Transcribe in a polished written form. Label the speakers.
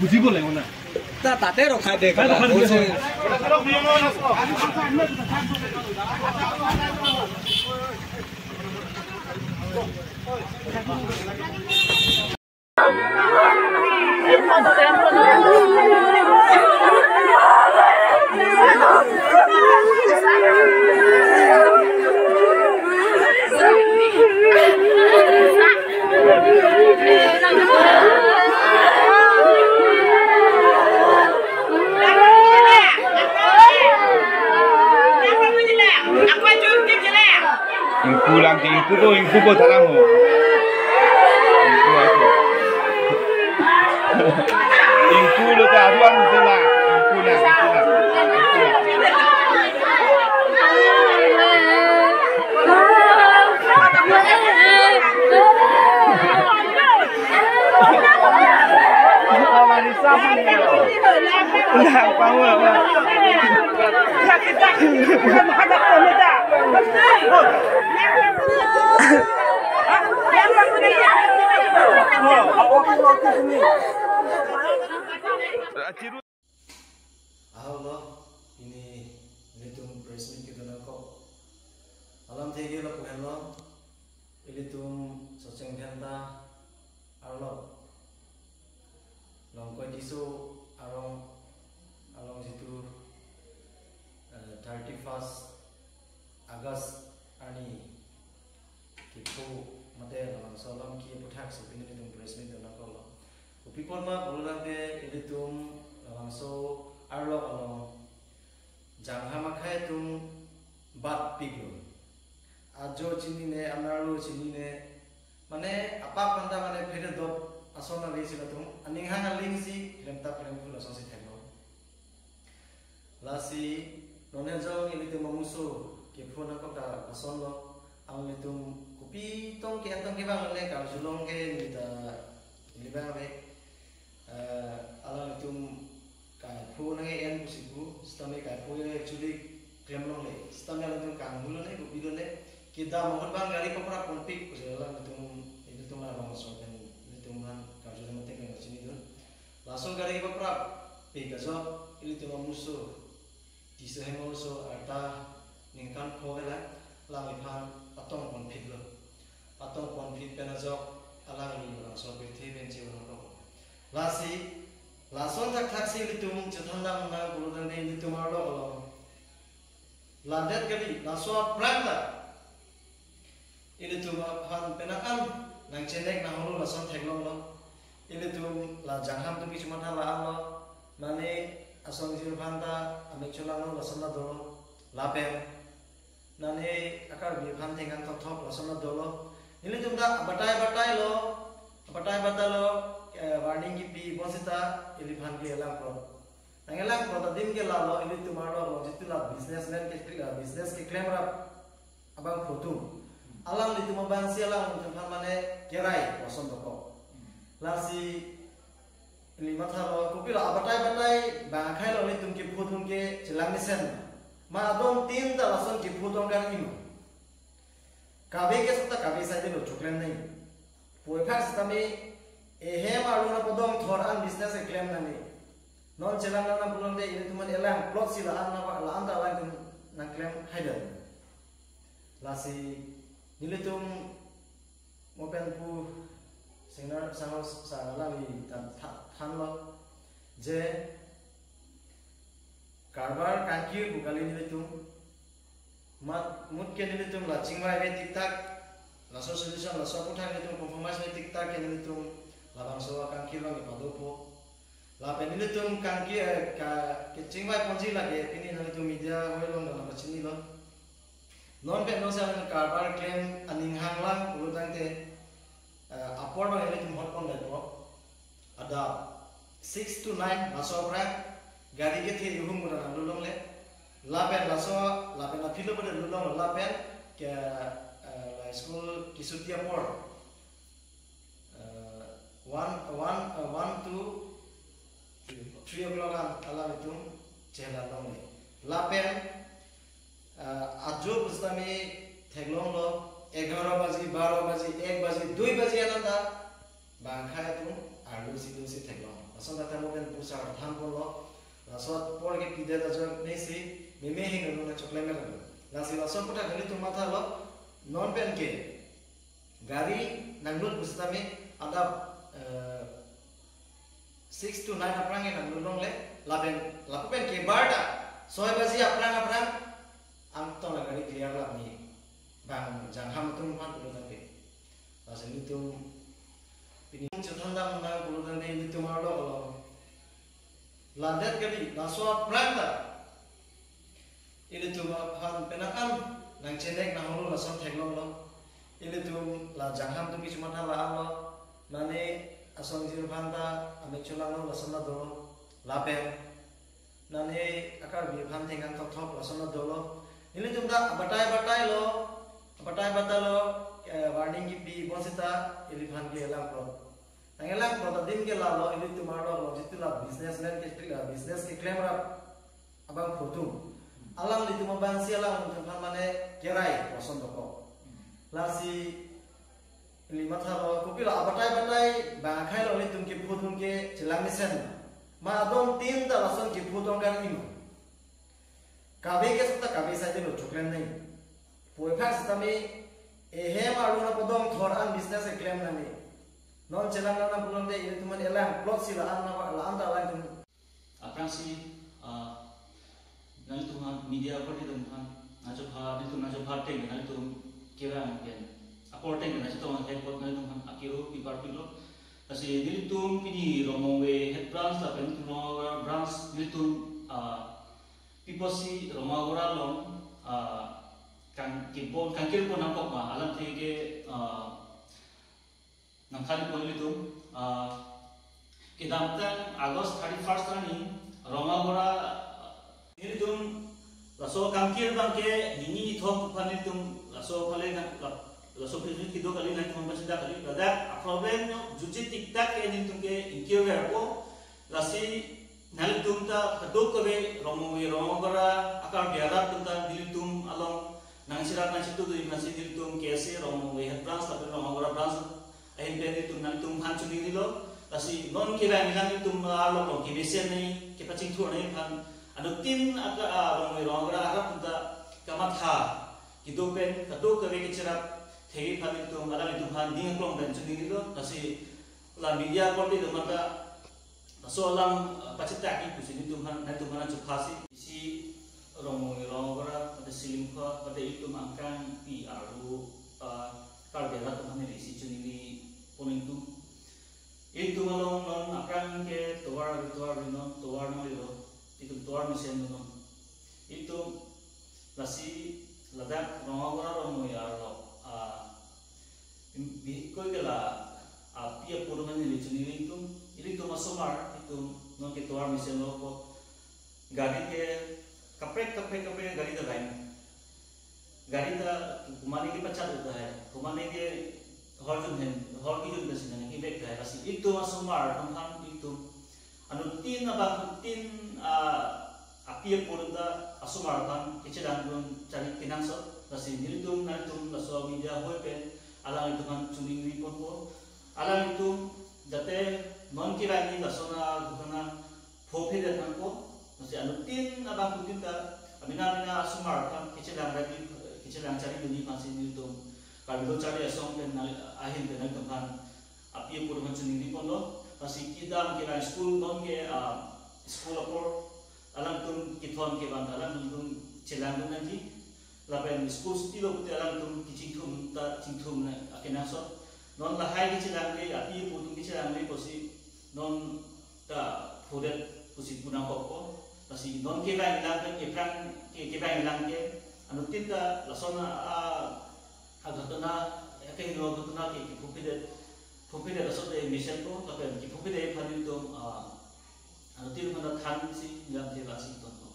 Speaker 1: বুজিব লাগিব না
Speaker 2: তাতে ৰখাই দে
Speaker 3: Ingkupo talang ho. Ingku lo ta aduan sila. Ingku na. Manisa ni. Udah power.
Speaker 2: Halo, ini tuh presiden kita nak alam tinggi lah punya lo, ini tuh sosial media arlo, longkoi disu along situ 31st August ani kipu mate lang solam ki puthak sepini tum presiden na ko lo people ma bolan de ini tum lang so arlo along jangha ma khai tum bat piglo ajo chini ne anarlo chini ne mane apa panda mane phede dot asona le sila tum aning hang ling si lemta prem phul aso si thelo lasi none jong ini tum muso ke phona ko ka ason lo ang tum kupi tong ke antong ke bang le ka julong ke nita liba be ala tum ka phona ke en pusibu stame ka phona actually klem long le stame ala tum kang mulo ne kupi do ne kita mohon bang gari kopra konpik kusela tum ini tum la bang so kan ini tum man ka julong te ke sini do langsung gari kopra pe ka so ini tum muso Tisa hemolso arta ningkan khogela lamiphan patong konfit lo patong konfit penajok alangi laso bethe benche wono lasi lason tak si litum chathandang na gurudang ne litum arlo lo landet gali laso pranda ilitum phan penakan nang chenek na holo lason theglong lo ilitum la jangham tu kichman la lo mane asong jil phanda ame chulang no lasana dolo lapen nane akar bi phan thengan thop lasana dolo nile tumda batai lo warning ki pi bosita ili phan ki elang pro nangelang pro din ke la lo ili tumaro lo jitula businessman ke business ke claim rap abang photo alang li tumaban sialang tum mane kerai wason doko lasi lima thalo kupila batai bangkai lo ni tum ki phudun ke chilang nisen ma adom tin ta lason ki phudon kan imo kabe ke sota kabe sai de lo chuklen nei poi phar stami ehe ma ru na podom thor an business e claim nani non chilang na bulon de ini tuman elang plot sila an na la anda la na claim haida lasi nilitum mopen pu Singer sangat salami tan lo je karbar kankir bukali nilitum mat mut ke nilitum la chingwai be tiktak laso solution laso puthak nilitum compromise ne tiktak ke nilitum labang so kankir lo padopo la pe nilitum kankir ka ke chingwai ponji la ke pini nilitum media hoilong na pachini lo non pe no sa karbar claim aning hanglang ulutang te upward bang ini tum hot pon dai ada 6 to 9 laso prak gari ke the ruhum guna lulong le lapen laso lapen na philo bode lulong lapen ke school kisutia por 1 to 3 o'clock ala betum chela long le lapen ajo bustami theglong lo 11 बजे 12 बजे 1 बजे 2 बजे आनंदा बांखा तुम आलू सी थेगलो lason ta tamo ben pusar than pon lo lasot por ke pide ta jo nesi meme hing no na chokle mer lasi lason pota gani tu matha lo non pen ke gari nangnut bustame ada 6 to 9 aprang yang nulung le laben lakukan ke barda soy bazi aprang am to na gari clear la ni bang jang ham tum pan ulu tang ke lasen itu ini chutan dang na ulu tang ni itu mar lo landet gari laso aprang ta ini tu pan penakan nang cenek na hulu lason theglong lo ini tu la jang ham tum cuma ta la lo mane asong jir phanta ame chulang lo lasona do lapen nane akar bi phan thengan thok thok lasona do lo ini tumda batai lo warning ki bi bosita ili phan ke elang pro angelang pro din ke la lo ini tumar lo jitila businessman ke business ke claim rap abang photo alang li tum bang si alang phan mane kerai lason do ko lasi lima thalo kupila batai bang khai lo litum ki phutun ke chilang misen ma adom tin da lason ki phutong kan im kabe ke sutta kabe sai de lo choklen nai poi phar stami e he maru na podong thor an business e claim nani non chilang na bulon de ini tuman elang plot sila an na la anda lang tum
Speaker 1: aprang si nal tuman media ko di tuman najo bha di tuman najo bha te nal tum kira gen aporting na ito ang head na itong akiro piparpilo kasi dilitum pini romowe head branch la pen romowe branch dilitum piposi romagora long kan kipon kan kirpo nampok ma alam tege nang kali pon dilitum kidamtan August 31st tani romagora dilitum laso kangkir bangke nini thok panitum laso pale laso pili kido kali na tumang pasida kali kada problem no juji tiktak ke din tungke inquirer ko lasi nal tumta kadok kabe romogora akar biara tumta dilitum along nang sirat na situ du nasi dilitum kese romowe branch tapi romogora branch ahin pe tum nal tum han chuni dilo lasi non kira nilang tum alo ko kibesen nei kipaching thur nei han anu tin aka romogora akar tumta kamatha kido pen kadok kabe kichirat thegi phali tu ala itu han ding klong ben chuni dilo kasi la media ko di maka so alam pacita ki kusini tu han na tu mana chupasi isi romogora pada silim ko pada itu makan pi aru kal bela tu han isi chuni ni poning tu itu malong non akan ke tuar no lo itu tuar misen no itu lasi ladak romogora romoyaro koi kala apia puruman ni chuni itu masomar itu non ke tuar misen lo ko gari ke kapre gari da lain gari da kumani ke pacat uta hai kumani ke hor ki jun besin ni bek hai kasi itu masomar han itu anu tin apia purunda asomar kan kecedang dun cari kinangso kasi nilitum laso media hoi pen alang itu kan cumi ripon ko alang itu date non kira ni lasona guna phope de kan ko mesti anu tin abang putin ta amina asumar kan kicelang cari dunia masih itu kalau cari asong pen ahin pen kan api pur man cumi ripon lo masih kita kira school non ke school apor alang tun kithon ke ban alang tun celang nanti lapen school stilo puti alang tum kicingtum na akinasot non lahai kicilang le api putung kicilang le posi non ta pudet posi punang koko pasi non kira ilang ke ilang ke anu tinta lasona agatona ke hinogotona ke pupide asot e mission ko lapen ki pupide phanin tum anu tin mana than si ngam je lasi ton